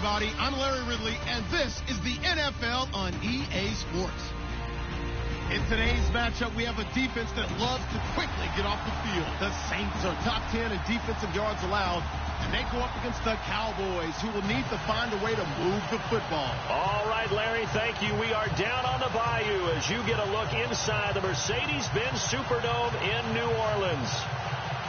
everybody. I'm Larry Ridley, and this is the NFL on EA Sports. In today's matchup, we have a defense that loves to quickly get off the field. The Saints are top 10 in defensive yards allowed, and they go up against the Cowboys, who will need to find a way to move the football. All right, Larry, thank you. We are down on the bayou as you get a look inside the Mercedes-Benz Superdome in New Orleans.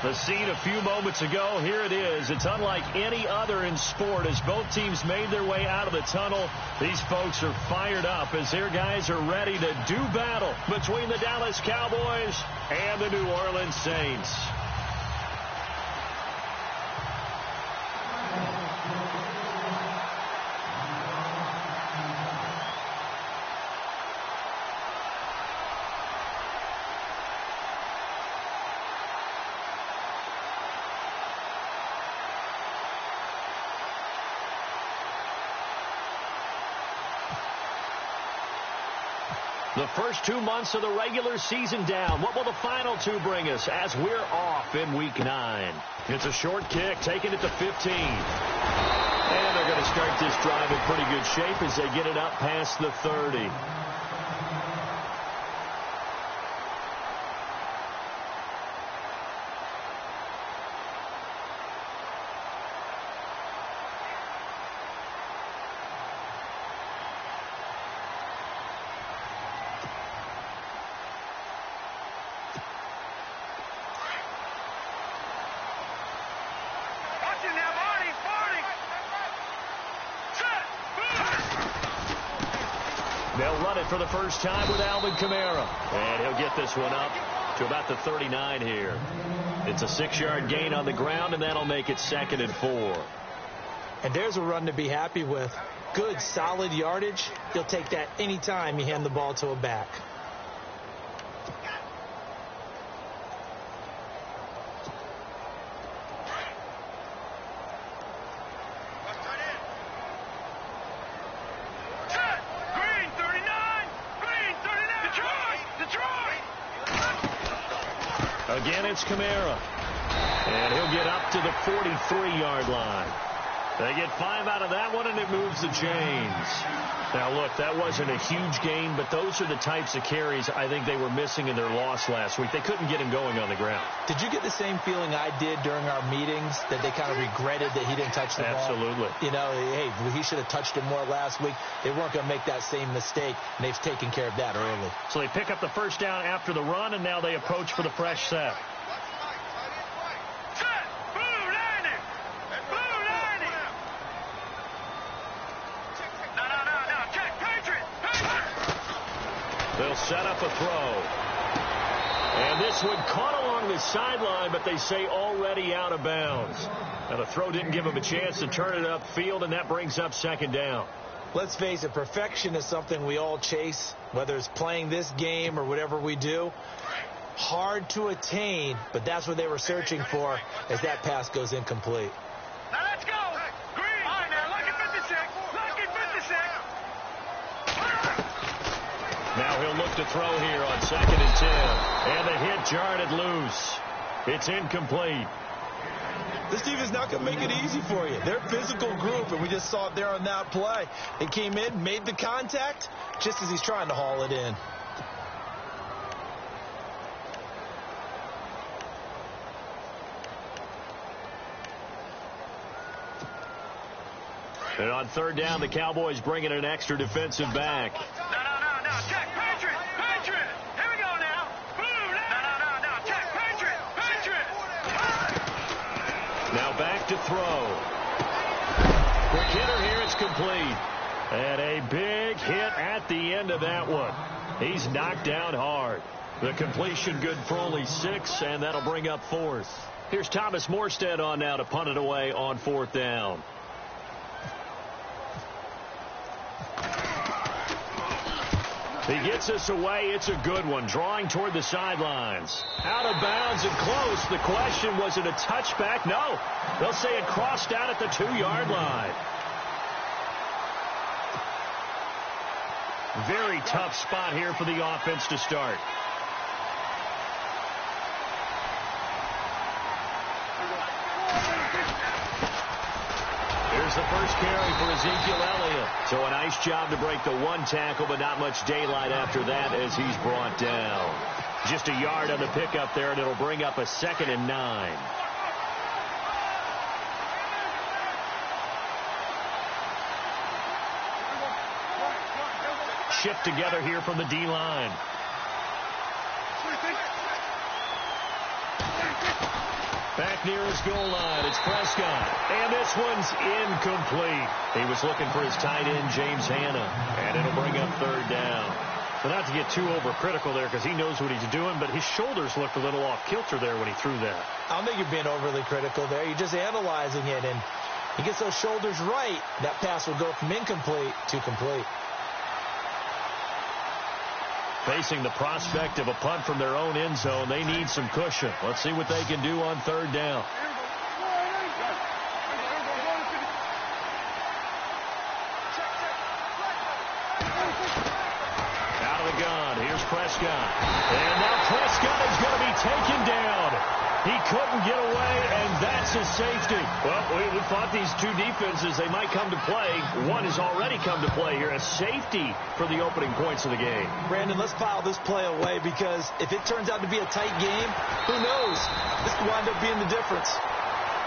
The scene a few moments ago, here it is. It's unlike any other in sport as both teams made their way out of the tunnel. These folks are fired up as their guys are ready to do battle between the Dallas Cowboys and the New Orleans Saints. The first 2 months of the regular season down. What will the final two bring us as we're off in Week 9? It's a short kick, taking it to 15. And they're going to start this drive in pretty good shape as they get it up past the 30. They'll run it for the first time with Alvin Kamara. And he'll get this one up to about the 39 here. It's a 6-yard gain on the ground, and that'll make it 2nd and 4. And there's a run to be happy with. Good, solid yardage. He'll take that anytime you hand the ball to a back. Again, it's Kamara. And he'll get up to the 43-yard line. They get 5 out of that one, and it moves the chains. Now, look, that wasn't a huge gain, but those are the types of carries I think they were missing in their loss last week. They couldn't get him going on the ground. Did you get the same feeling I did during our meetings, that they kind of regretted that he didn't touch the ball? Absolutely. You know, hey, he should have touched it more last week. They weren't going to make that same mistake, and they've taken care of that early. So they pick up the first down after the run, and now they approach for the fresh set. They'll set up a throw. And this one caught along the sideline, but they say already out of bounds. Now the throw didn't give him a chance to turn it upfield, and that brings up 2nd down. Let's face it, perfection is something we all chase, whether it's playing this game or whatever we do. Hard to attain, but that's what they were searching for as that pass goes incomplete. Now let's go. Green. All right, now, lucky 56. Lucky 56. Now he'll look to throw here on 2nd and 10. And the hit jarred it loose. It's incomplete. This defense is not going to make it easy for you. They're a physical group, and we just saw it there on that play. They came in, made the contact, just as he's trying to haul it in. And on 3rd down, the Cowboys bring in an extra defensive back. No. Check. Patriot. Here we go now. Blue. No. Check. Patriot. Now back to throw. Quick hitter here. It's complete. And a big hit at the end of that one. He's knocked down hard. The completion good for only 6, and that'll bring up 4th. Here's Thomas Morstead on now to punt it away on 4th down. He gets us away. It's a good one. Drawing toward the sidelines. Out of bounds and close. The question, was it a touchback? No. They'll say it crossed out at the 2-yard line. Very tough spot here for the offense to start. is the first carry for Ezekiel Elliott. So a nice job to break the one tackle, but not much daylight after that as he's brought down. Just a yard on the pickup there, and it'll bring up a 2nd and 9. Shift together here from the D-line. Back near his goal line, it's Prescott. And this one's incomplete. He was looking for his tight end, James Hanna. And it'll bring up 3rd down. So not to get too overcritical there because he knows what he's doing, but his shoulders looked a little off kilter there when he threw that. I don't think you're being overly critical there. You're just analyzing it, and he gets those shoulders right. That pass will go from incomplete to complete. Facing the prospect of a punt from their own end zone, they need some cushion. Let's see what they can do on 3rd down. Out of the gun, here's Prescott. And now Prescott is going to be taken down. He couldn't get away, and that's a safety. Well, we thought these two defenses, they might come to play. One has already come to play here. A safety for the opening points of the game. Brandon, let's file this play away because if it turns out to be a tight game, who knows? This could wind up being the difference.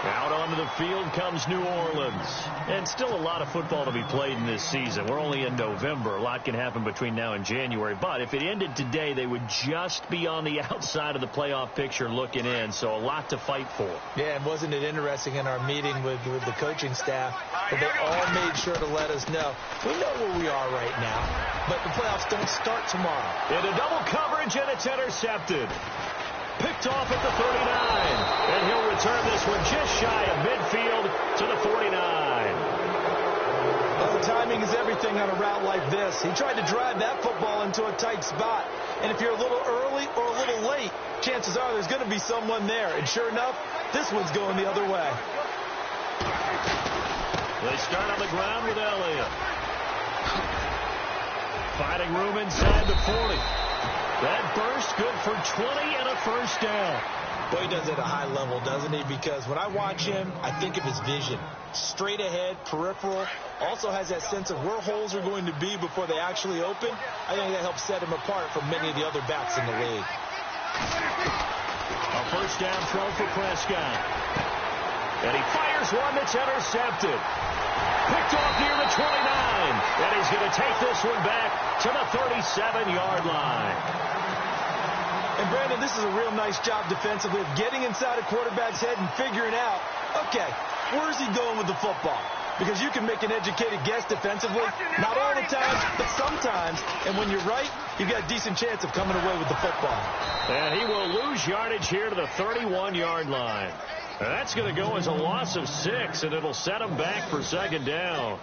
Out onto the field comes New Orleans. And still a lot of football to be played in this season. We're only in November. A lot can happen between now and January. But if it ended today, they would just be on the outside of the playoff picture looking in. So a lot to fight for. Yeah, and wasn't it interesting in our meeting with the coaching staff that they all made sure to let us know. We know where we are right now, but the playoffs don't start tomorrow. Into double coverage, and it's intercepted. Picked off at the 39. And he'll return this one just shy of midfield to the 49. Well, timing is everything on a route like this. He tried to drive that football into a tight spot. And if you're a little early or a little late, chances are there's going to be someone there. And sure enough, this one's going the other way. They start on the ground with Elliott. Finding room inside the 40. That burst good for 20 and a first down. Boy, he does it at a high level, doesn't he? Because when I watch him, I think of his vision. Straight ahead, peripheral. Also has that sense of where holes are going to be before they actually open. I think that helps set him apart from many of the other backs in the league. A first down throw for Prescott. And he fires one that's intercepted. Picked off near the 29. And he's going to take this one back to the 37-yard line. And, Brandon, this is a real nice job defensively of getting inside a quarterback's head and figuring out, okay, where's he going with the football? Because you can make an educated guess defensively, not all the time, but sometimes. And when you're right, you've got a decent chance of coming away with the football. And he will lose yardage here to the 31-yard line. And that's going to go as a loss of 6, and it'll set him back for 2nd down.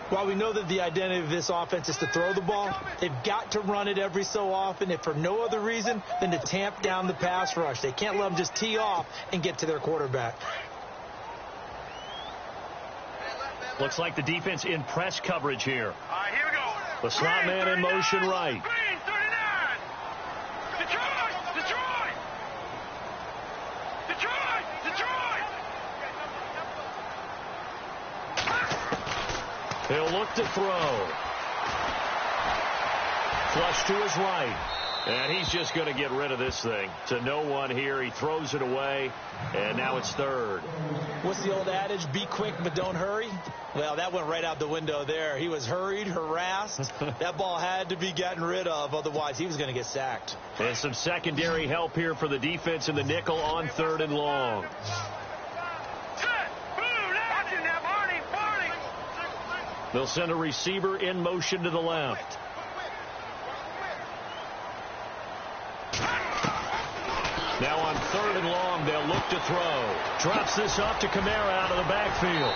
While we know that the identity of this offense is to throw the ball, they've got to run it every so often, if for no other reason than to tamp down the pass rush. They can't let them just tee off and get to their quarterback. Looks like the defense in press coverage here. All right, here we go. The slot man in motion right. Green, 39. Detroit! Detroit! Detroit! Detroit! He'll look to throw. Flush to his right. And he's just going to get rid of this thing. To no one here. He throws it away. And now it's 3rd. What's the old adage? Be quick, but don't hurry. Well, that went right out the window there. He was hurried, harassed. That ball had to be gotten rid of. Otherwise, he was going to get sacked. And some secondary help here for the defense in the nickel on 3rd and long. They'll send a receiver in motion to the left. Now on 3rd and long, they'll look to throw. Drops this off to Kamara out of the backfield.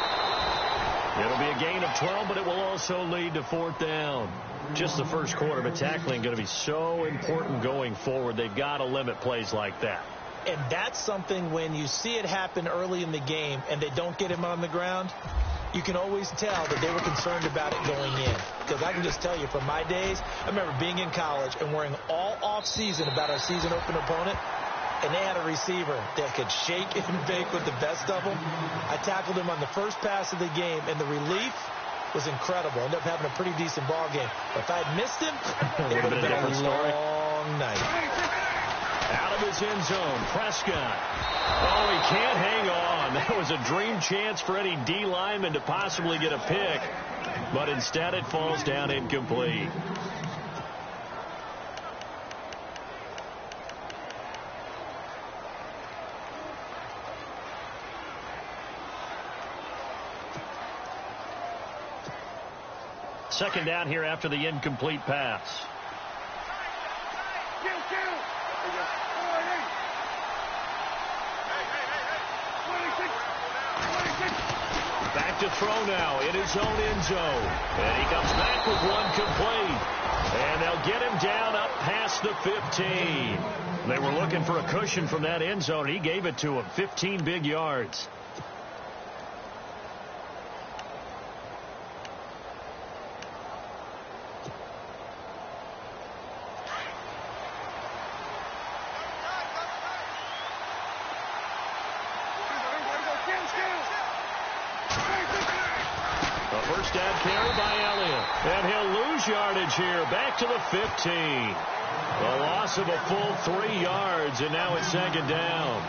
It'll be a gain of 12, but it will also lead to 4th down. Just the first quarter, but tackling going to be so important going forward. They've got to limit plays like that. And that's something when you see it happen early in the game and they don't get him on the ground, you can always tell that they were concerned about it going in. Because I can just tell you from my days, I remember being in college and worrying all off season about our season open opponent. and they had a receiver that could shake and bake with the best of them. I tackled him on the first pass of the game, and the relief was incredible. Ended up having a pretty decent ball game. But if I had missed him, it would have been a long night. Out of his end zone, Prescott. Oh, he can't hang on. That was a dream chance for any D lineman to possibly get a pick. But instead it falls down incomplete. Second down here after the incomplete pass. Back to throw now in his own end zone. And he comes back with one complete. And they'll get him down up past the 15. They were looking for a cushion from that end zone. He gave it to him. 15 big yards. First down carry by Elliott. And he'll lose yardage here. Back to the 15. A loss of a full 3 yards, and now it's second down.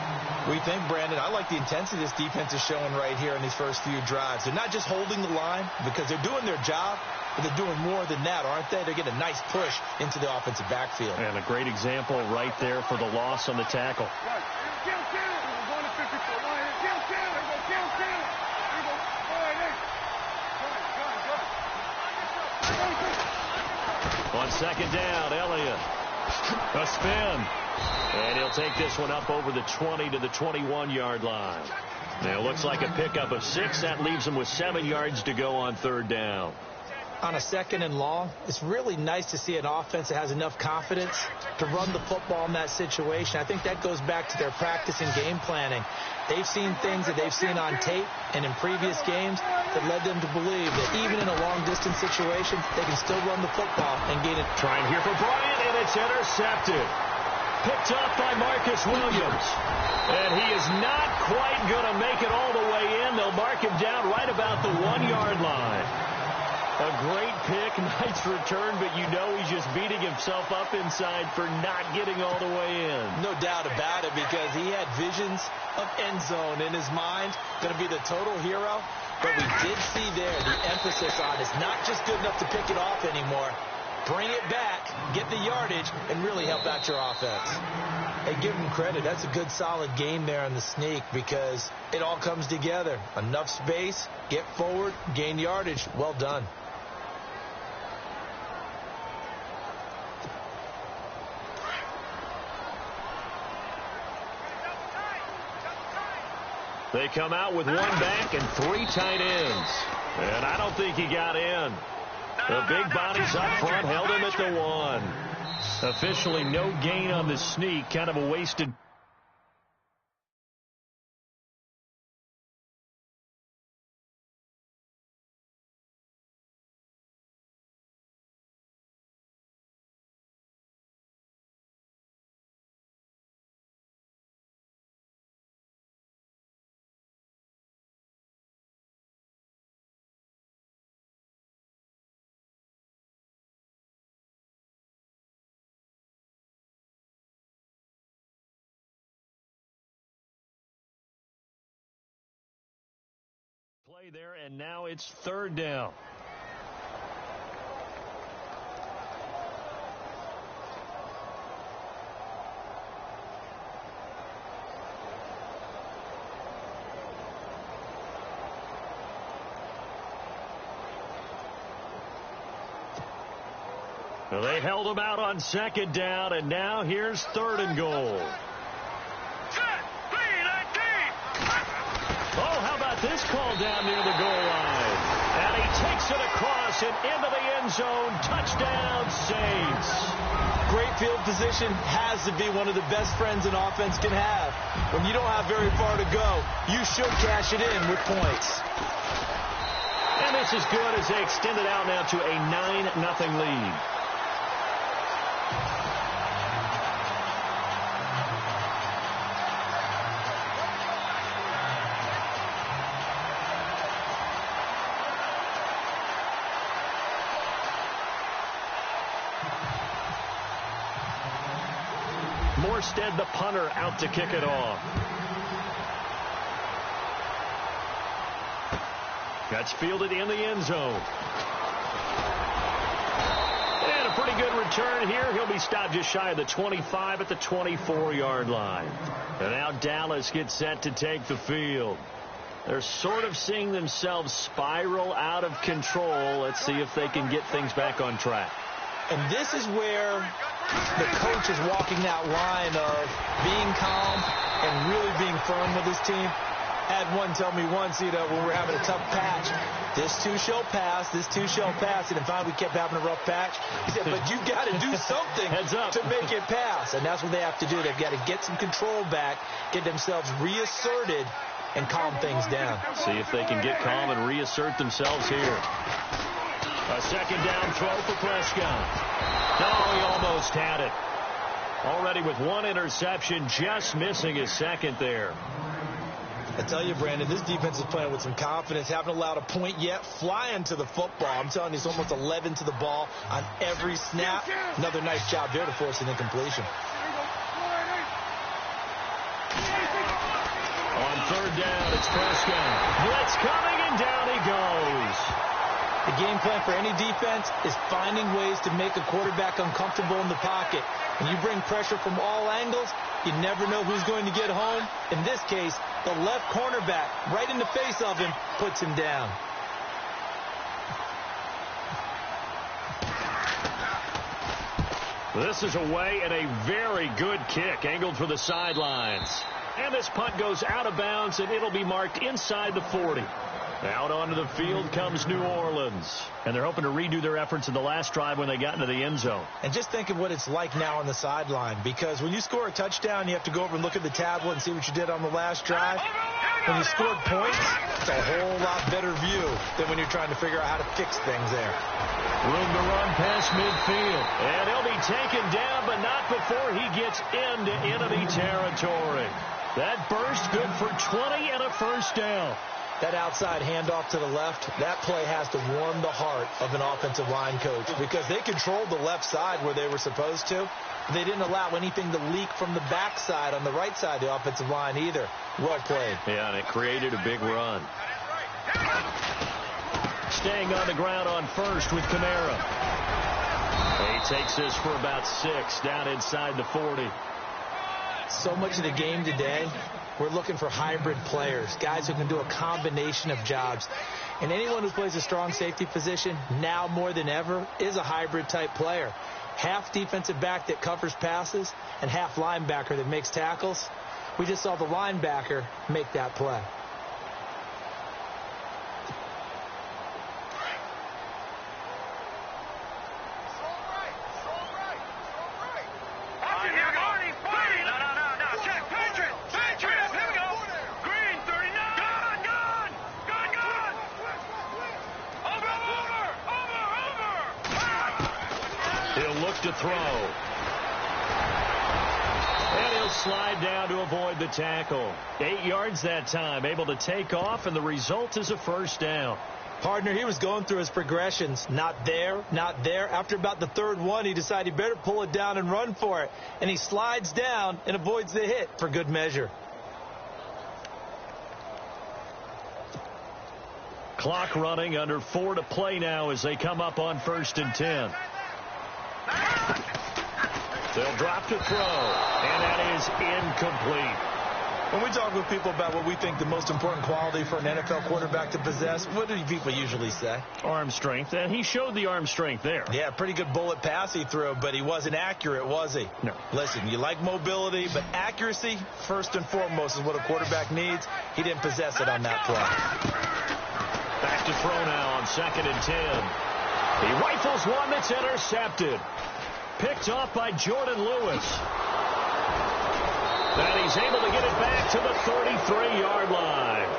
We think, Brandon, I like the intensity this defense is showing right here in these first few drives. They're not just holding the line because they're doing their job, but they're doing more than that, aren't they? They're getting a nice push into the offensive backfield. And a great example right there for the loss on the tackle. On second down, Elliott. A spin. And he'll take this one up over the 20 to the 21-yard line. Now, it looks like a pickup of 6. That leaves him with 7 yards to go on third down. On a second and long, it's really nice to see an offense that has enough confidence to run the football in that situation. I think that goes back to their practice and game planning. They've seen things that they've seen on tape and in previous games that led them to believe that even in a long-distance situation, they can still run the football and gain it. Trying here for Bryant, and it's intercepted. Picked off by Marcus Williams. And he is not quite going to make it all the way in. They'll mark him down right about the 1-yard line. A great pick, nice return, but you know he's just beating himself up inside for not getting all the way in. No doubt about it, because he had visions of end zone in his mind. Going to be the total hero. But we did see there the emphasis on it's not just good enough to pick it off anymore. Bring it back, get the yardage, and really help out your offense. Hey, give him credit. That's a good, solid game there on the sneak because it all comes together. Enough space, get forward, gain yardage. Well done. They come out with 1 back and 3 tight ends. And I don't think he got in. The big bodies up front held him at the 1. Officially no gain on the sneak. Kind of a wasted. Play there, and now it's third down. Well, they held him out on second down, and now here's third and goal. This call down near the goal line. And he takes it across and into the end zone. Touchdown, Saints. Great field position has to be one of the best friends an offense can have. When you don't have very far to go, you should cash it in with points. And this is good as they extend it out now to a 9-0 lead. Morstead, the punter, out to kick it off. That's fielded in the end zone. And a pretty good return here. He'll be stopped just shy of the 25 at the 24-yard line. And now Dallas gets set to take the field. They're sort of seeing themselves spiral out of control. Let's see if they can get things back on track. And this is where the coach is walking that line of being calm and really being firm with his team. Had one tell me once, when we were having a tough patch, this too shall pass, this too shall pass. And finally we kept having a rough patch. He said, but you've got to do something to make it pass. And that's what they have to do. They've got to get some control back, get themselves reasserted, and calm things down. See if they can get calm and reassert themselves here. A second down throw for Prescott. No, he almost had it. Already with one interception, just missing his second there. I tell you, Brandon, this defense is playing with some confidence. Haven't allowed a point yet. Flying to the football. I'm telling you, it's almost 11 to the ball on every snap. Another nice job there to force an incompletion. On third down, it's Prescott. Blitz coming, and down he goes. The game plan for any defense is finding ways to make a quarterback uncomfortable in the pocket. When you bring pressure from all angles, you never know who's going to get home. In this case, the left cornerback, right in the face of him, puts him down. This is away and a very good kick, angled for the sidelines. And this punt goes out of bounds, and it'll be marked inside the 40. Out onto the field comes New Orleans. And they're hoping to redo their efforts in the last drive when they got into the end zone. And just think of what it's like now on the sideline. Because when you score a touchdown, you have to go over and look at the tablet and see what you did on the last drive. When you scored points, it's a whole lot better view than when you're trying to figure out how to fix things there. Room to run past midfield. And he'll be taken down, but not before he gets into enemy territory. That burst good for 20 and a first down. That outside handoff to the left, that play has to warm the heart of an offensive line coach because they controlled the left side where they were supposed to. They didn't allow anything to leak from the backside on the right side of the offensive line either. Well played. Yeah, and it created a big run. Staying on the ground on first with Kamara. He takes this for about 6 down inside the 40. So much of the game today, we're looking for hybrid players, guys who can do a combination of jobs. And anyone who plays a strong safety position, now more than ever, is a hybrid type player. Half defensive back that covers passes and half linebacker that makes tackles. We just saw the linebacker make that play. To throw. And he'll slide down to avoid the tackle. 8 yards that time, able to take off, and the result is a first down. Partner, he was going through his progressions. Not there, not there. After about the third one, he decided he better pull it down and run for it. And he slides down and avoids the hit for good measure. Clock running, under 4 to play now as they come up on 1st and 10. They'll drop to throw, and that is incomplete. When we talk with people about what we think the most important quality for an NFL quarterback to possess, what do people usually say? Arm strength, and he showed the arm strength there. Yeah, pretty good bullet pass he threw, but he wasn't accurate, was he? No. Listen, you like mobility, but accuracy, first and foremost, is what a quarterback needs. He didn't possess it on that play. Back to throw now on 2nd and 10. He rifles one that's intercepted. Picked off by Jordan Lewis. And he's able to get it back to the 33-yard line.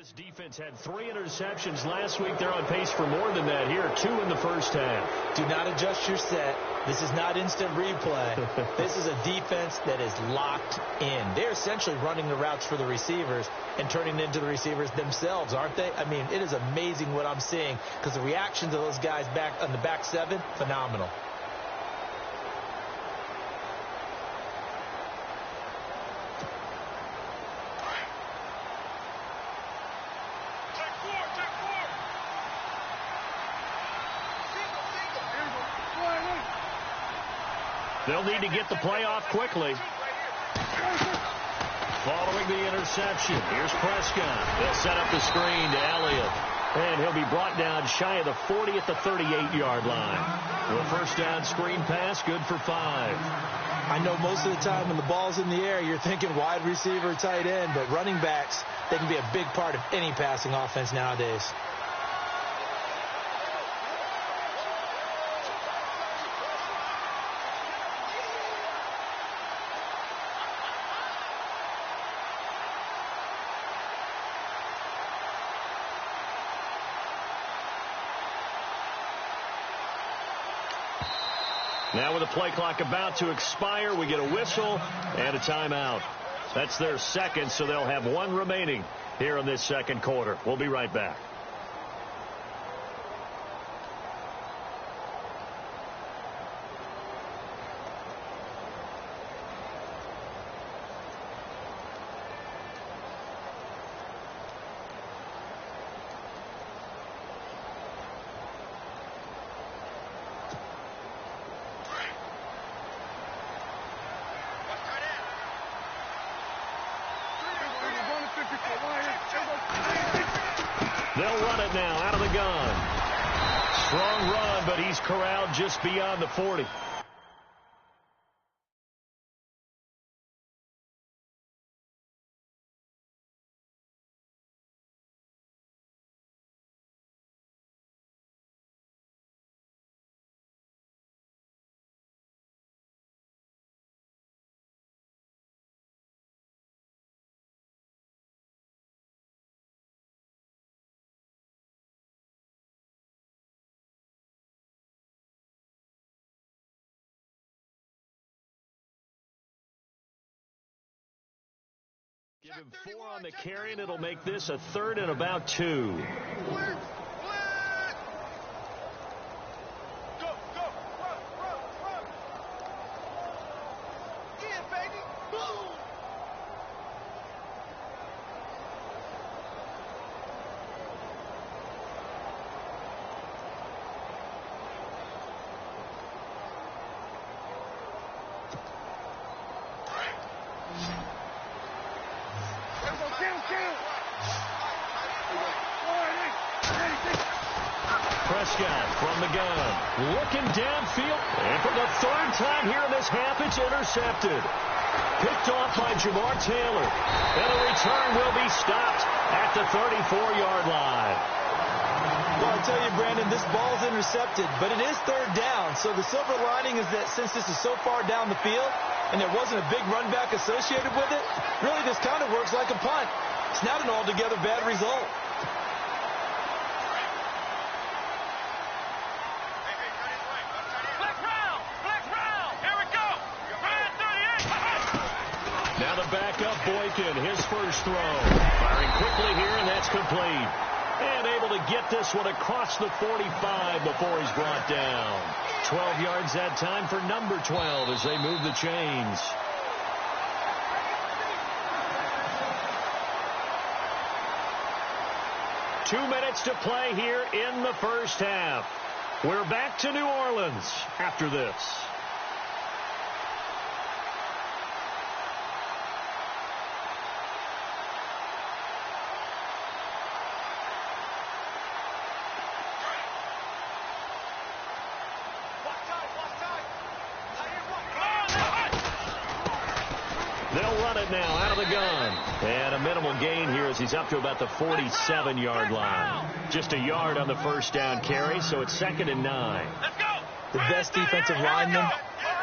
This defense had 3 interceptions last week. They're on pace for more than that here. 2 in the first half. Do not adjust your set. This is not instant replay. This is a defense that is locked in. They're essentially running the routes for the receivers and turning it into the receivers themselves, aren't they? I mean, it is amazing what I'm seeing because the reactions of those guys back on the back 7, phenomenal. They'll need to get the play off quickly. Following the interception, here's Prescott. They'll set up the screen to Elliott. And he'll be brought down shy of the 40 at the 38-yard line. The first down screen pass, good for 5. I know most of the time when the ball's in the air, you're thinking wide receiver, tight end, but running backs, they can be a big part of any passing offense nowadays. Now with the play clock about to expire, we get a whistle and a timeout. That's their second, so they'll have 1 remaining here in this second quarter. We'll be right back. They'll run it now out of the gun. Strong run, but he's corralled just beyond the 40. Give him 4 on the carry, and it'll make this a 3rd and about 2. Prescott from the gun, looking downfield, and for the 3rd time here in this half, it's intercepted. Picked off by Jamar Taylor, and the return will be stopped at the 34-yard line. Well, I tell you, Brandon, this ball's intercepted, but it is 3rd down, so the silver lining is that since this is so far down the field, and there wasn't a big run back associated with it, really this kind of works like a punt. It's not an altogether bad result. Now the backup Boykin, his first throw. Firing quickly here, and that's complete. And able to get this one across the 45 before he's brought down. 12 yards that time for number 12 as they move the chains. Two minutes to play here in the first half. We're back to New Orleans after this. They'll run it now out of the gun. And a minimal gain here as he's up to about the 47-yard line. Just a yard on the first down carry, so it's 2nd and 9. The best defensive lineman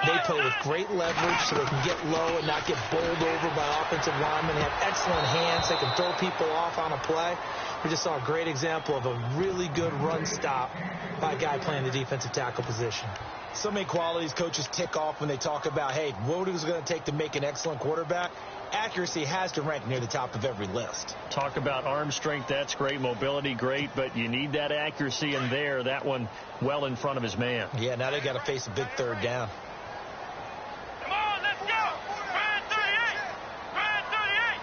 They play with great leverage so they can get low and not get bowled over by offensive linemen. They have excellent hands. They can throw people off on a play. We just saw a great example of a really good run stop by a guy playing the defensive tackle position. So many qualities coaches tick off when they talk about, hey, what is it going to take to make an excellent quarterback? Accuracy has to rank near the top of every list. Talk about arm strength, that's great. Mobility, great, but you need that accuracy in there. That one well in front of his man. Yeah, now they got to face a big third down. Come on, let's go. Brand 38. Brand 38.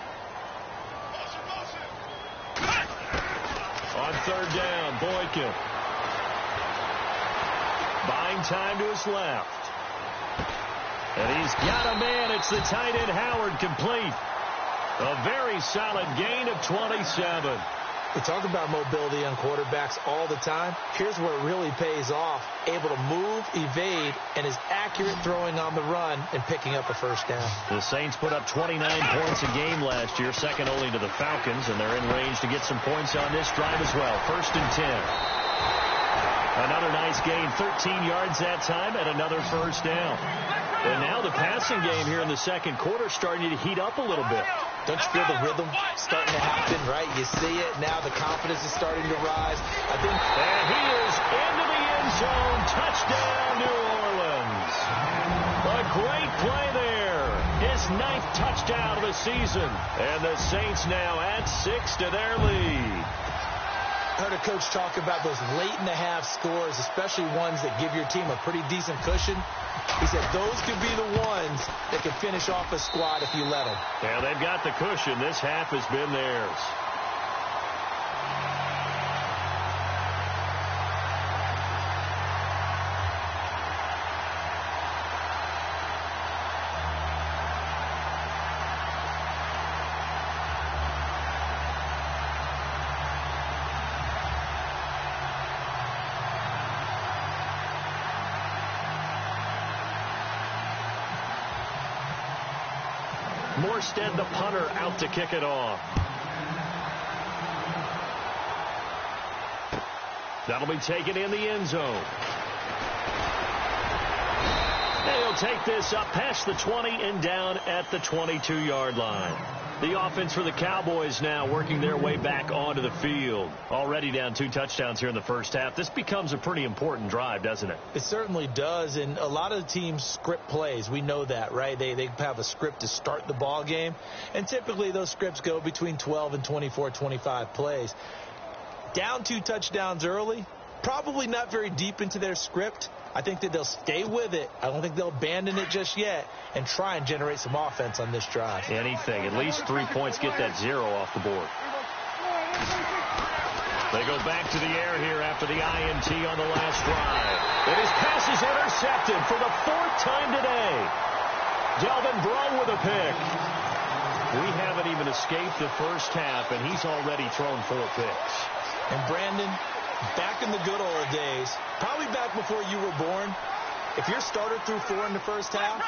On third down, Boykin. Buying time to his left. And he's got a man. It's the tight end, Howard, complete. A very solid gain of 27. We talk about mobility on quarterbacks all the time. Here's where it really pays off. Able to move, evade, and is accurate throwing on the run and picking up a first down. The Saints put up 29 points a game last year, second only to the Falcons, and they're in range to get some points on this drive as well. First and 10. Another nice gain, 13 yards that time, and another first down. And now the passing game here in the second quarter starting to heat up a little bit. Don't you feel the rhythm starting to happen, right? You see it. Now the confidence is starting to rise. And he is into the end zone. Touchdown, New Orleans. A great play there. His 9th touchdown of the season. And the Saints now add 6 to their lead. I heard a coach talk about those late-in-the-half scores, especially ones that give your team a pretty decent cushion. He said those could be the ones that can finish off a squad if you let them. Yeah, they've got the cushion. This half has been theirs. Morstead, the punter, out to kick it off. That'll be taken in the end zone. And he'll take this up past the 20 and down at the 22-yard line. The offense for the Cowboys now working their way back onto the field. Already down 2 touchdowns here in the first half. This becomes a pretty important drive, doesn't it? It certainly does, and a lot of the teams script plays. We know that, right? They have a script to start the ball game, and typically those scripts go between 12 and 24, 25 plays. Down 2 touchdowns early, probably not very deep into their script. I think that they'll stay with it. I don't think they'll abandon it just yet and try and generate some offense on this drive. Anything. At least 3 points, get that 0 off the board. They go back to the air here after the INT on the last drive. And his pass is intercepted for the 4th time today. Delvin Breaux with a pick. We haven't even escaped the first half, and he's already thrown 4 picks. And Brandon, back in the good old days, probably back before you were born, if your starter threw 4 in the first half,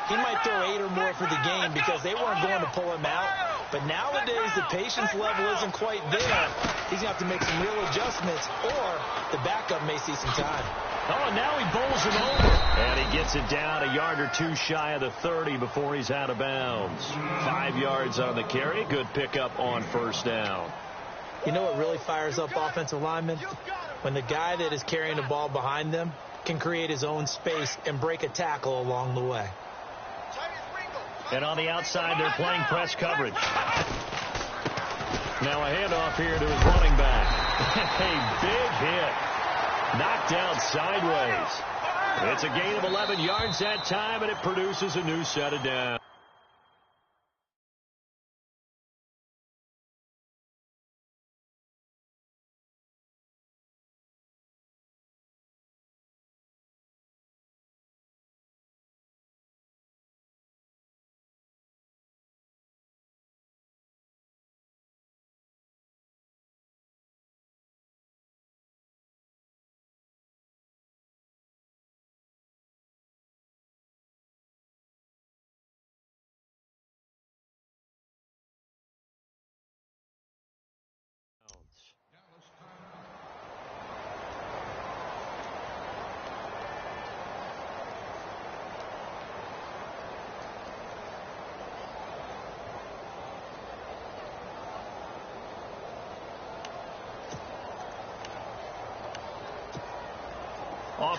he might throw 8 or more for the game because they weren't going to pull him out. But nowadays, the patience level isn't quite there. He's going to have to make some real adjustments, or the backup may see some time. Oh, and now he bowls him over. And he gets it down a yard or 2 shy of the 30 before he's out of bounds. 5 yards on the carry. Good pickup on first down. You know what really fires up offensive linemen? When the guy that is carrying the ball behind them can create his own space and break a tackle along the way. And on the outside, they're playing press coverage. Now a handoff here to his running back. A big hit. Knocked out sideways. It's a gain of 11 yards that time, and it produces a new set of downs.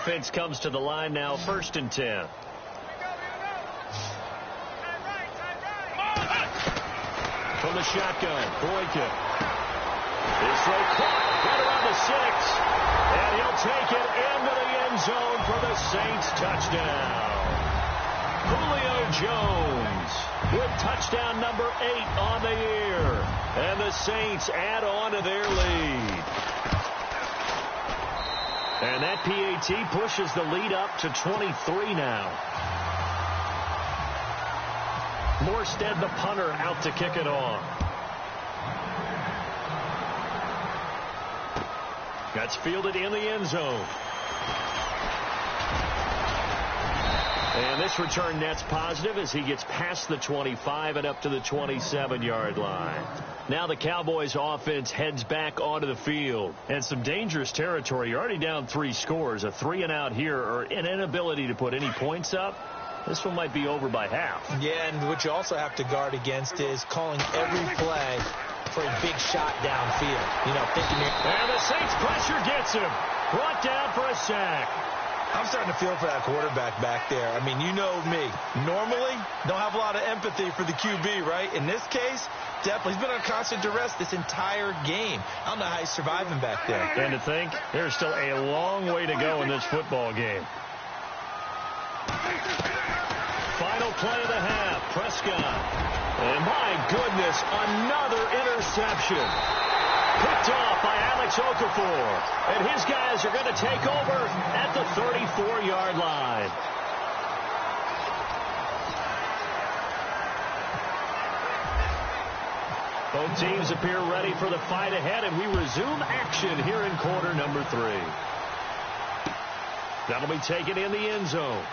offense comes to the line now, 1st and 10. From the shotgun, Boykin. His throw caught right around the 6. And he'll take it into the end zone for the Saints touchdown. Julio Jones with touchdown number 8 on the year. And the Saints add on to their lead. And that PAT pushes the lead up to 23 now. Morstead, the punter, out to kick it off. That's fielded in the end zone. And this return net's positive as he gets past the 25 and up to the 27-yard line. Now the Cowboys offense heads back onto the field. And some dangerous territory. You're already down 3 scores. A 3-and-out here or an inability to put any points up. This one might be over by half. Yeah, and what you also have to guard against is calling every play for a big shot downfield. You know, thinking you're... And the Saints pressure gets him. Brought down for a sack. I'm starting to feel for that quarterback back there. I mean, you know me. Normally, don't have a lot of empathy for the QB, right? In this case, definitely. He's been on constant duress this entire game. I don't know how he's surviving back there. And to think, there's still a long way to go in this football game. Final play of the half. Prescott. And my goodness, another interception. Picked off by Alex Okafor. And his guys are going to take over at the 34-yard line. Both teams appear ready for the fight ahead, and we resume action here in quarter number 3. That'll be taken in the end zone.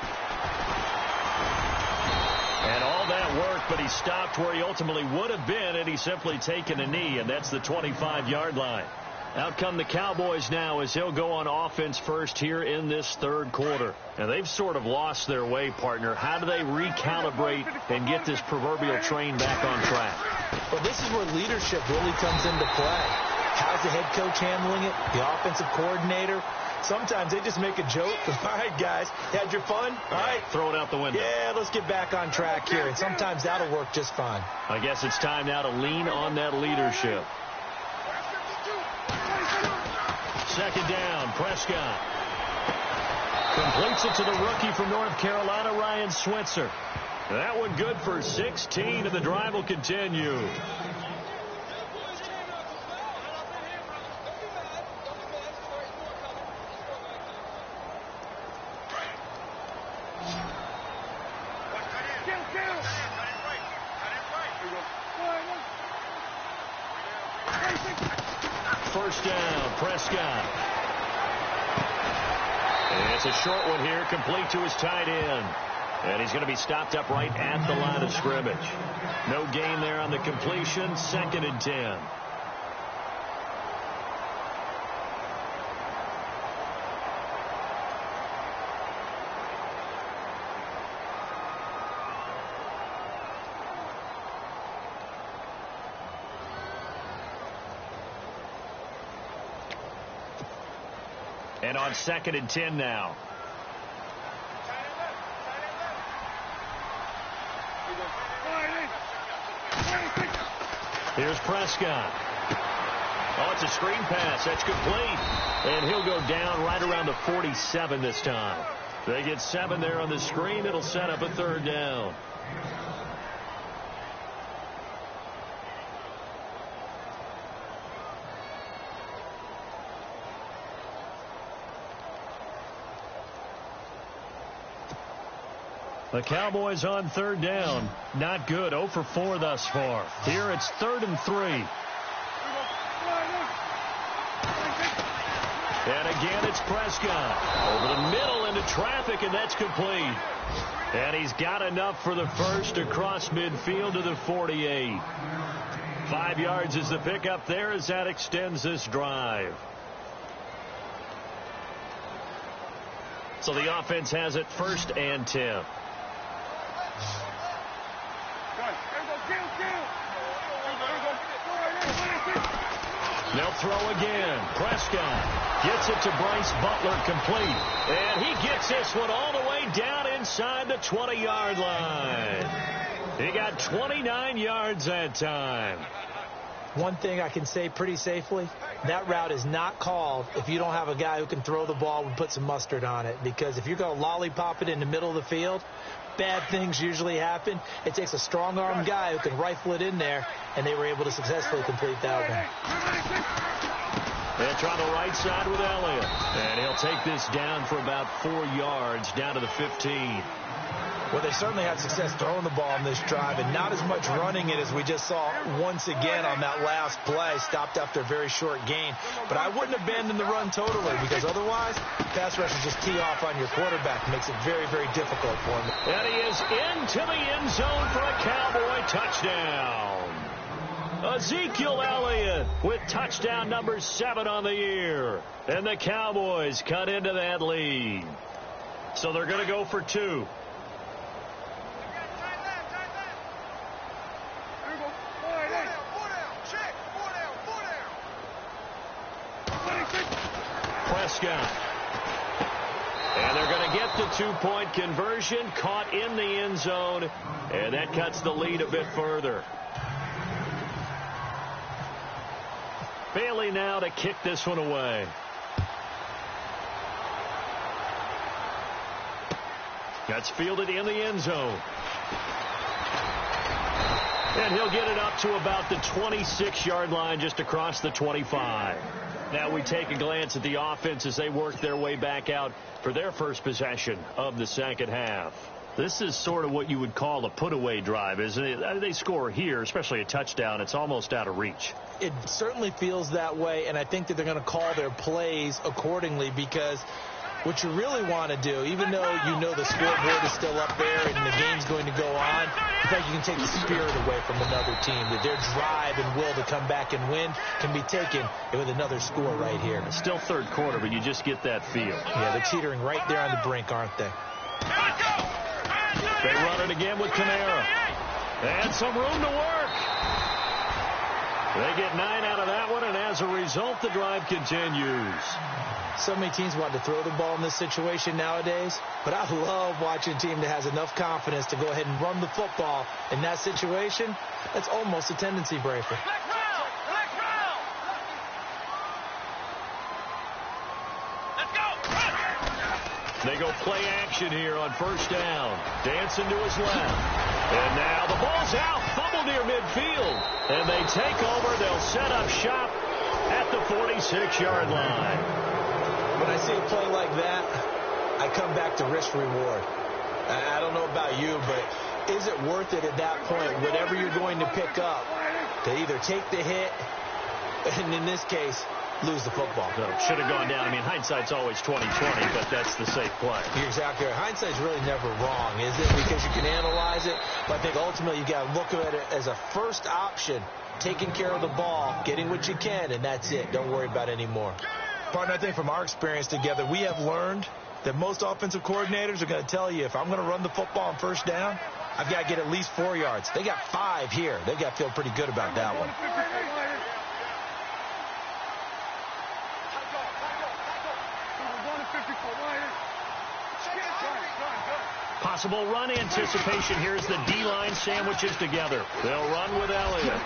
And all that work, but he stopped where he ultimately would have been had he simply taken a knee, and that's the 25-yard line. Out come the Cowboys now as he'll go on offense first here in this third quarter. And they've sort of lost their way, partner. How do they recalibrate and get this proverbial train back on track? Well, this is where leadership really comes into play. How's the head coach handling it? The offensive coordinator? Sometimes they just make a joke. All right, guys, had your fun? All right. Throw it out the window. Yeah, let's get back on track here. And sometimes that'll work just fine. I guess it's time now to lean on that leadership. Second down, Prescott. Completes it to the rookie from North Carolina, Ryan Switzer. That one good for 16, and the drive will continue. First down, Prescott. And it's a short one here, complete to his tight end. And he's going to be stopped up right at the line of scrimmage. No gain there on the completion, 2nd and 10. And on 2nd and 10 now. Here's Prescott. Oh, it's a screen pass. That's complete. And he'll go down right around the 47 this time. They get 7 there on the screen. It'll set up a 3rd down. The Cowboys on 3rd down. Not good. 0 for 4 thus far. Here it's 3rd and 3. And again it's Prescott. Over the middle into traffic, and that's complete. And he's got enough for the first across midfield to the 48. 5 yards is the pickup there as that extends this drive. So the offense has it 1st and 10. They'll throw again. Prescott gets it to Bryce Butler, complete. And he gets this one all the way down inside the 20-yard line. He got 29 yards that time. One thing I can say pretty safely, that route is not called if you don't have a guy who can throw the ball and put some mustard on it. Because if you're going to lollipop it in the middle of the field, bad things usually happen. It takes a strong-armed guy who can rifle it in there, and they were able to successfully complete that one. They'll try the right side with Elliott. And he'll take this down for about 4 yards down to the 15. Well, they certainly had success throwing the ball on this drive and not as much running it as we just saw once again on that last play. Stopped after a very short gain. But I wouldn't abandon the run totally because otherwise pass rushers just tee off on your quarterback. Makes it very, very difficult for him. And he is into the end zone for a Cowboy touchdown. Ezekiel Elliott with touchdown number 7 on the year. And the Cowboys cut into that lead. So they're going to go for 2. Prescott. And they're going to get the 2-point conversion, caught in the end zone, and that cuts the lead a bit further. Bailey now to kick this one away. That's fielded in the end zone. And he'll get it up to about the 26-yard line, just across the 25. Now we take a glance at the offense as they work their way back out for their first possession of the second half. This is sort of what you would call a put-away drive, isn't it? They score here, especially a touchdown. It's almost out of reach. It certainly feels that way, and I think that they're going to call their plays accordingly because what you really want to do, even though you know the scoreboard is still up there and the game's going to go on, I think you can take the spirit away from another team. That their drive and will to come back and win can be taken with another score right here. It's still third quarter, but you just get that feel. Yeah, they're teetering right there on the brink, aren't they? They run it again with Kamara. And some room to work. They get 9 out of that one, and as a result, the drive continues. So many teams want to throw the ball in this situation nowadays, but I love watching a team that has enough confidence to go ahead and run the football in that situation. That's almost a tendency breaker. They go play action here on first down. Dancing to his left. And now the ball's out. Fumble near midfield. And they take over. They'll set up shop at the 46-yard line. When I see a play like that, I come back to risk-reward. I don't know about you, but is it worth it at that point, whatever you're going to pick up, to either take the hit, and in this case, lose the football? No, should have gone down. I mean, hindsight's always 20/20, but that's the safe play. You're exactly right. Hindsight's really never wrong, is it? Because you can analyze it, but I think ultimately you got to look at it as a first option, taking care of the ball, getting what you can, and that's it. Don't worry about it anymore. Partner, I think from our experience together, we have learned that most offensive coordinators are going to tell you, if I'm going to run the football on first down, I've got to get at least 4 yards. They got 5 here. They've got to feel pretty good about that one. Possible run anticipation. Here's the D-line sandwiches together. They'll run with Elliott.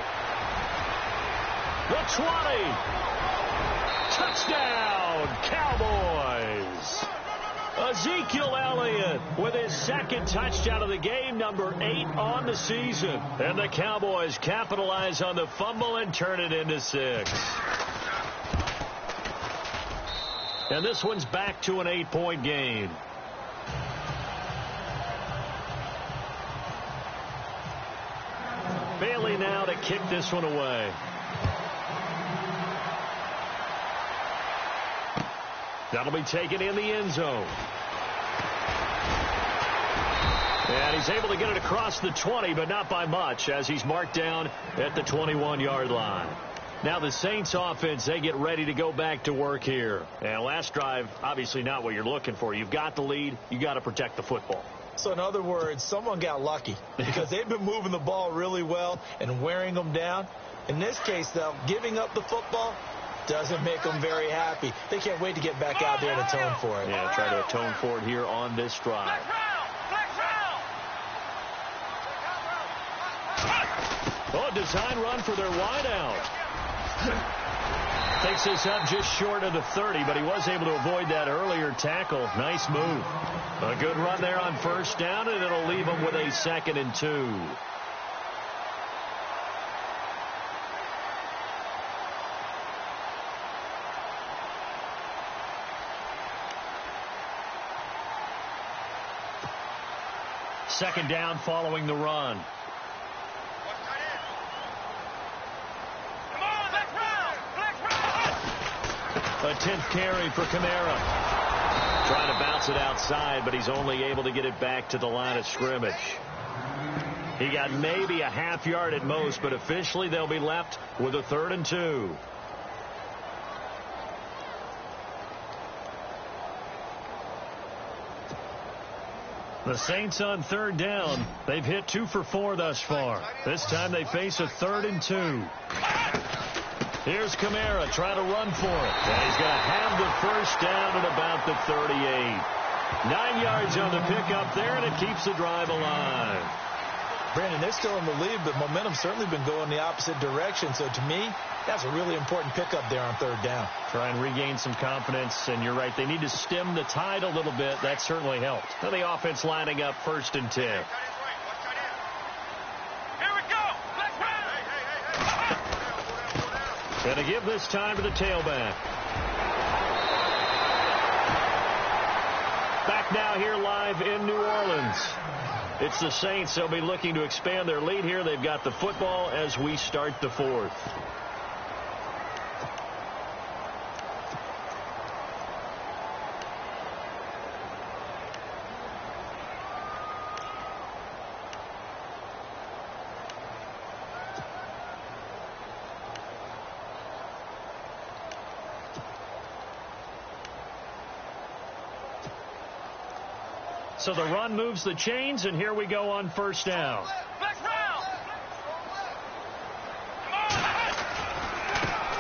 The 20. Touchdown, Cowboys. Ezekiel Elliott with his second touchdown of the game, number 8 on the season. And the Cowboys capitalize on the fumble and turn it into 6. And this one's back to an 8-point game. Bailey now to kick this one away. That'll be taken in the end zone. And he's able to get it across the 20, but not by much, as he's marked down at the 21-yard line. Now the Saints offense, they get ready to go back to work here. And last drive, obviously not what you're looking for. You've got the lead. You got to protect the football. So in other words, someone got lucky because they've been moving the ball really well and wearing them down. In this case, though, giving up the football, Doesn't make them very happy. They can't wait to get back out there and atone for it. Yeah, try to atone for it here on this drive. Oh, design run for their wideout. Takes this up just short of the 30, but he was able to avoid that earlier tackle. Nice move. A good run there on first down, and it'll leave him with a 2nd and 2. Second down following the run. A 10th carry for Kamara. Trying to bounce it outside, but he's only able to get it back to the line of scrimmage. He got maybe a half yard at most, but officially they'll be left with a 3rd and 2. The Saints on 3rd down. They've hit 2 for 4 thus far. This time they face a 3rd and 2. Here's Kamara trying to run for it. And he's going to have the first down at about the 38. 9 yards on the pickup there, and it keeps the drive alive. Brandon, they're still in the lead, but momentum's certainly been going the opposite direction. So to me, that's a really important pickup there on 3rd down. Try and regain some confidence, and you're right. They need to stem the tide a little bit. That certainly helped. Now the offense lining up 1st and 10. Going to give this time to the tailback. Back now here live in New Orleans. It's the Saints. They'll be looking to expand their lead here. They've got the football as we start the 4th. So the run moves the chains, and here we go on 1st down.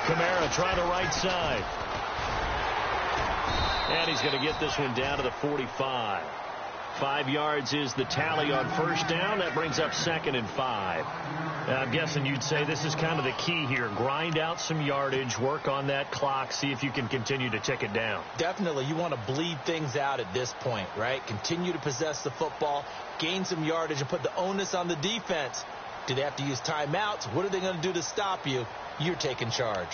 Kamara trying to right side. And he's going to get this one down to the 45. 5 yards is the tally on 1st down. That brings up 2nd and 5. I'm guessing you'd say this is kind of the key here. Grind out some yardage, work on that clock, see if you can continue to tick it down. Definitely. You want to bleed things out at this point, right? Continue to possess the football, gain some yardage, and put the onus on the defense. Do they have to use timeouts? What are they going to do to stop you? You're taking charge.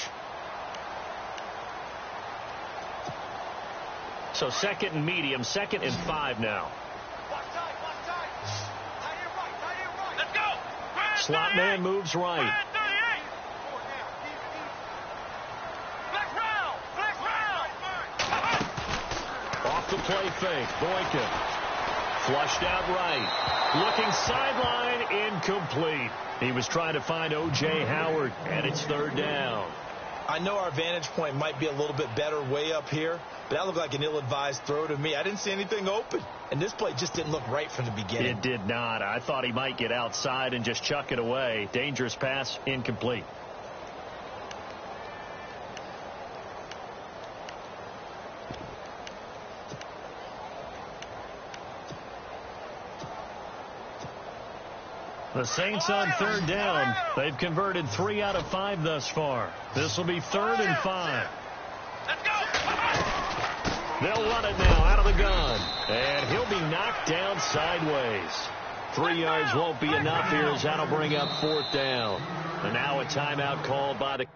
So 2nd and medium, 2nd and 5 now. Slot man moves right. Off the play fake. Boykin. Flushed out right. Looking sideline, incomplete. He was trying to find O.J. Howard, and it's 3rd down. I know our vantage point might be a little bit better way up here, but that looked like an ill-advised throw to me. I didn't see anything open, and this play just didn't look right from the beginning. It did not. I thought he might get outside and just chuck it away. Dangerous pass, incomplete. The Saints on 3rd down. They've converted 3 out of 5 thus far. This will be 3rd and 5. Let's go. They'll run it now out of the gun. And he'll be knocked down sideways. 3 yards won't be enough here as that'll bring up 4th down. And now a timeout called by the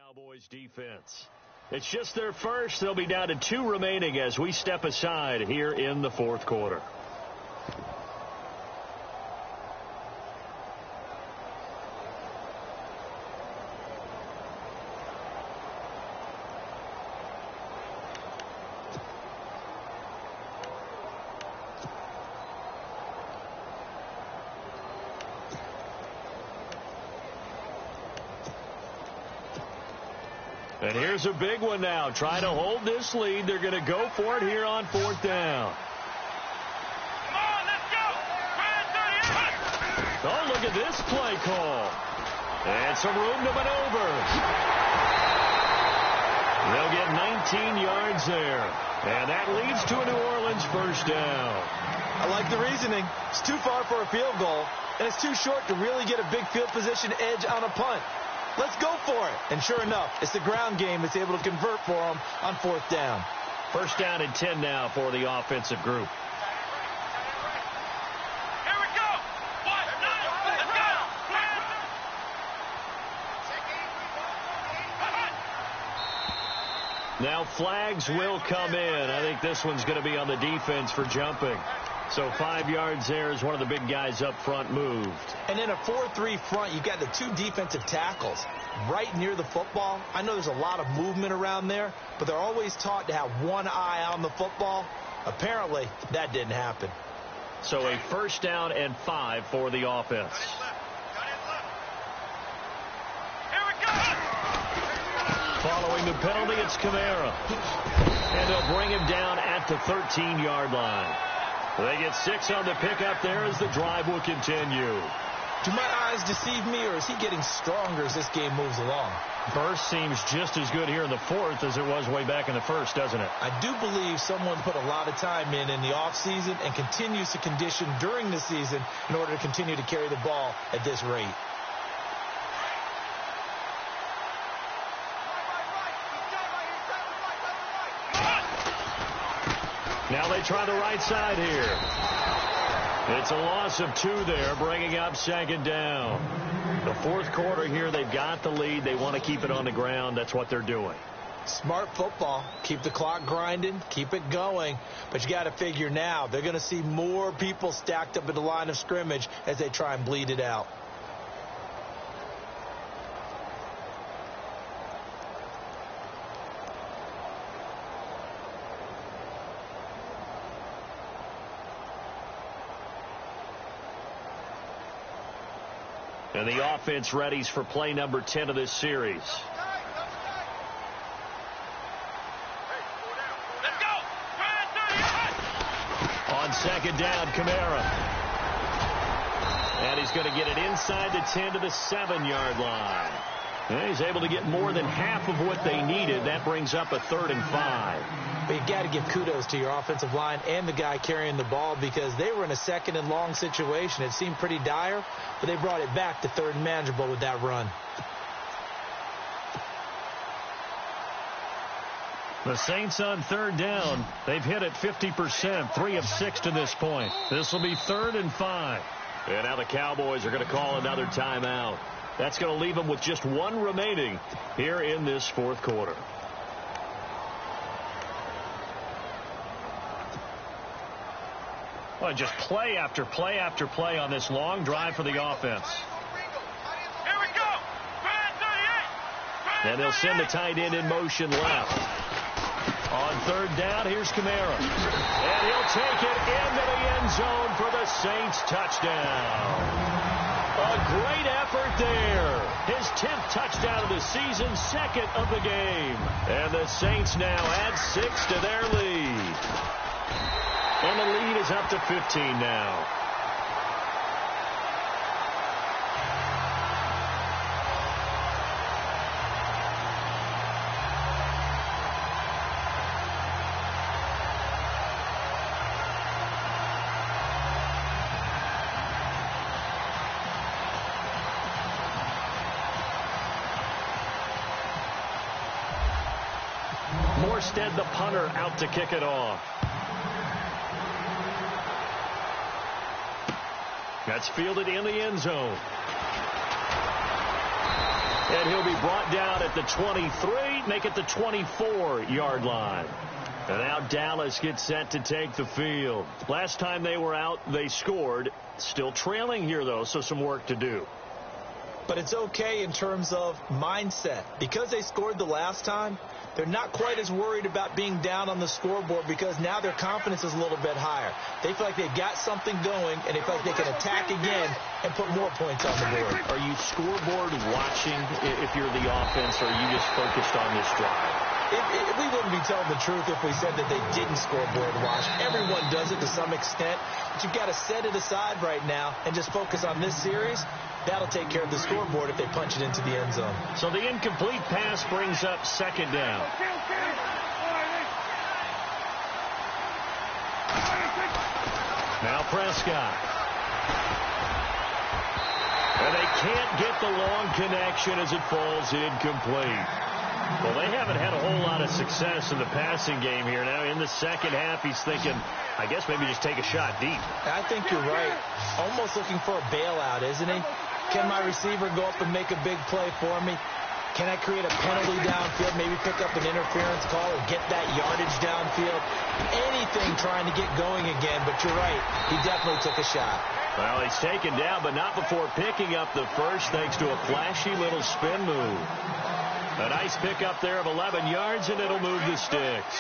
Cowboys defense. It's just their first. They'll be down to 2 remaining as we step aside here in the 4th quarter. And here's a big one now. Trying to hold this lead. They're going to go for it here on 4th down. Come on, let's go. Oh, look at this play call. And some room to maneuver. They'll get 19 yards there. And that leads to a New Orleans first down. I like the reasoning. It's too far for a field goal, and it's too short to really get a big field position edge on a punt. Let's go for it. And sure enough, it's the ground game that's able to convert for them on 4th down. First down and 10 now for the offensive group. Here we go. Let's go. Now flags will come in. I think this one's going to be on the defense for jumping. So 5 yards there as one of the big guys up front moved. And in a 4-3 front, you've got the 2 defensive tackles right near the football. I know there's a lot of movement around there, but they're always taught to have one eye on the football. Apparently, that didn't happen. So a first down and 5 for the offense. Here we go. Following the penalty, it's Kamara. And they'll bring him down at the 13-yard line. They get 6 on the pickup there as the drive will continue. Do my eyes deceive me, or is he getting stronger as this game moves along? Burst seems just as good here in the 4th as it was way back in the 1st, doesn't it? I do believe someone put a lot of time in the offseason and continues to condition during the season in order to continue to carry the ball at this rate. Now they try the right side here. It's a loss of 2 there, bringing up 2nd down. The 4th quarter here, they've got the lead. They want to keep it on the ground. That's what they're doing. Smart football. Keep the clock grinding. Keep it going. But you got to figure now they're going to see more people stacked up at the line of scrimmage as they try and bleed it out. And the offense readies for play number 10 of this series. Let's go. On 2nd down, Kamara. And he's going to get it inside the 10 to the 7-yard line. And he's able to get more than half of what they needed. That brings up a 3rd and 5. But you got to give kudos to your offensive line and the guy carrying the ball because they were in a 2nd and long situation. It seemed pretty dire, but they brought it back to 3rd and manageable with that run. The Saints on 3rd down. They've hit it 50%, 3 of 6 to this point. This will be 3rd and 5. And now the Cowboys are going to call another timeout. That's going to leave them with just 1 remaining here in this 4th quarter. Well, just play after play after play on this long drive for the offense. Here we go. And they'll send the tight end in motion left. On 3rd down, here's Kamara. And he'll take it into the end zone for the Saints touchdown. A great effort there. His 10th touchdown of the season, 2nd of the game. And the Saints now add 6 to their lead. And the lead is up to 15 now. Morstead, the punter, out to kick it off. That's fielded in the end zone. And he'll be brought down at the 23, make it the 24-yard line. And now Dallas gets set to take the field. Last time they were out, they scored. Still trailing here, though, so some work to do. but it's okay in terms of mindset. Because they scored the last time, they're not quite as worried about being down on the scoreboard because now their confidence is a little bit higher. They feel like they've got something going, and they feel like they can attack again and put more points on the board. Are you scoreboard watching if you're the offense, or are you just focused on this drive? We wouldn't be telling the truth if we said that they didn't scoreboard watch. Everyone does it to some extent, but you've got to set it aside right now and just focus on this series. That'll take care of the scoreboard if they punch it into the end zone. So the incomplete pass brings up second down. Now Prescott. And they can't get the long connection as it falls incomplete. Well, they haven't had a whole lot of success in the passing game here. Now in the second half, he's thinking, I guess maybe just take a shot deep. I think you're right. Almost looking for a bailout, isn't he? Can my receiver go up and make a big play for me? Can I create a penalty downfield, maybe pick up an interference call or get that yardage downfield? Anything trying to get going again, but you're right. He definitely took a shot. Well, he's taken down, but not before picking up the first thanks to a flashy little spin move. A nice pickup there of 11 yards, and it'll move the sticks.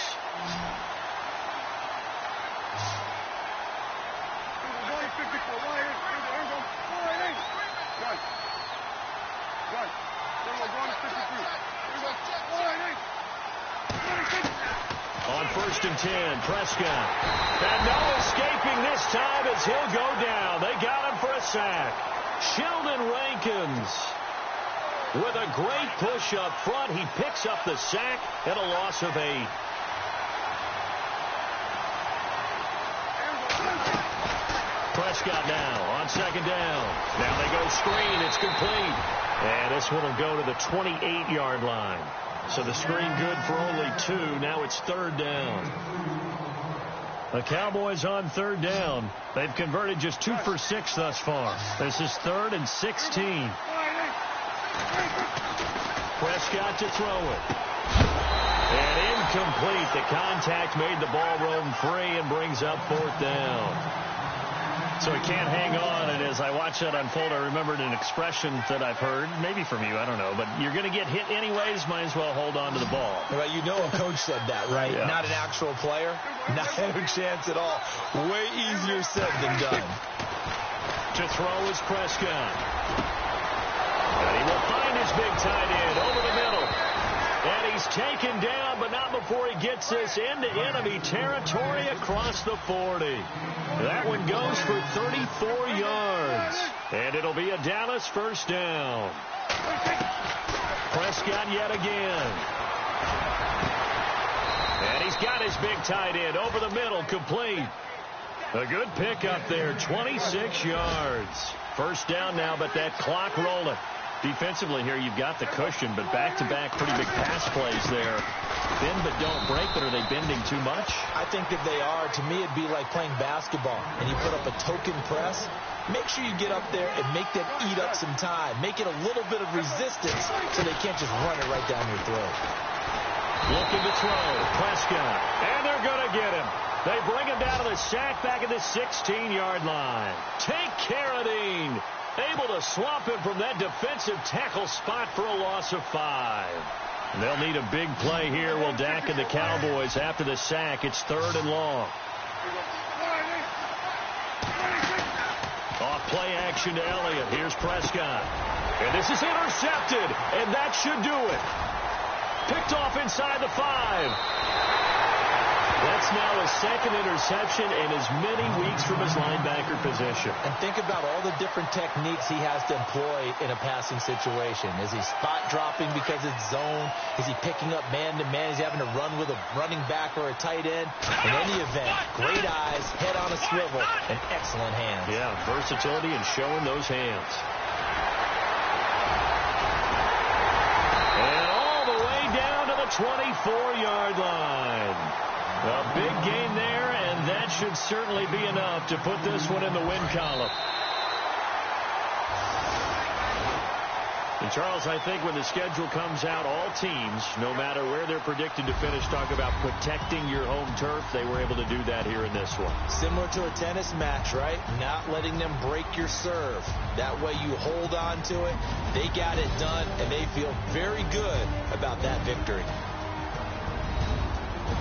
On 1st and 10, Prescott. And no escaping this time as he'll go down. They got him for a sack. Sheldon Rankins with a great push up front. He picks up the sack and a loss of 8. Prescott now on 2nd down. Now they go screen. It's complete. And this one will go to the 28-yard line. So the screen good for only 2. Now it's 3rd down. The Cowboys on 3rd down. They've converted just 2 for 6 thus far. This is 3rd and 16. Prescott to throw it. And incomplete. The contact made the ball roam free and brings up 4th down. So he can't hang on, and as I watch that unfold, I remembered an expression that I've heard, maybe from you, I don't know, but you're going to get hit anyways, might as well hold on to the ball. Well, you know a coach said that, right? Yeah. Not an actual player. Not a chance at all. Way easier said than done. To throw is Prescott. And he will find his big tight end over the middle. And he's taken down, but not before he gets this into enemy territory across the 40. That one goes for 34 yards. And it'll be a Dallas 1st down. Prescott yet again. And he's got his big tight end over the middle, complete. A good pick up there, 26 yards. 1st down now, but that clock rolling. Defensively here, you've got the cushion, but back-to-back pretty big pass plays there. Bend but don't break, but are they bending too much? I think that they are. To me, it'd be like playing basketball, and you put up a token press. Make sure you get up there and make them eat up some time. Make it a little bit of resistance so they can't just run it right down your throat. Looking to throw, Prescott, and they're going to get him. They bring him down to the sack back at the 16-yard line. Take Carradine. Able to swamp him from that defensive tackle spot for a loss of 5. They'll need a big play here. Will Dak and the Cowboys after the sack. It's 3rd and long. Off play action to Elliott. Here's Prescott. And this is intercepted. And that should do it. Picked off inside the 5. That's now his 2nd interception in as many weeks from his linebacker position. And think about all the different techniques he has to employ in a passing situation. Is he spot dropping because it's zone? Is he picking up man-to-man? Is he having to run with a running back or a tight end? In any event, great eyes, head on a swivel, and excellent hands. Yeah, versatility and showing those hands. And all the way down to the 24-yard line. A big gain there, and that should certainly be enough to put this one in the win column. And Charles, I think when the schedule comes out, all teams, no matter where they're predicted to finish, talk about protecting your home turf. They were able to do that here in this one. Similar to a tennis match, right? Not letting them break your serve. That way you hold on to it. They got it done, and they feel very good about that victory.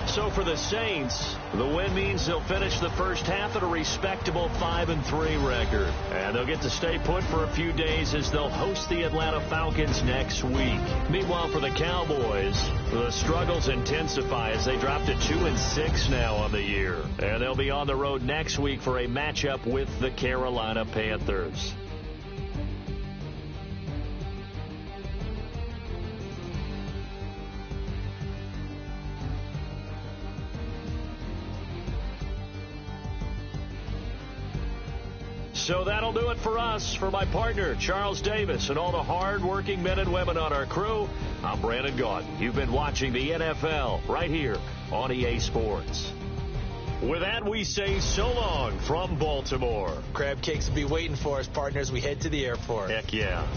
So for the Saints, the win means they'll finish the first half at a respectable 5-3 record. And they'll get to stay put for a few days as they'll host the Atlanta Falcons next week. Meanwhile, for the Cowboys, the struggles intensify as they drop to 2-6 now on the year. And they'll be on the road next week for a matchup with the Carolina Panthers. So that'll do it for us. For my partner, Charles Davis, and all the hard-working men and women on our crew, I'm Brandon Gaudin. You've been watching the NFL right here on EA Sports. With that, we say so long from Baltimore. Crab cakes will be waiting for us, partners. We head to the airport. Heck yeah.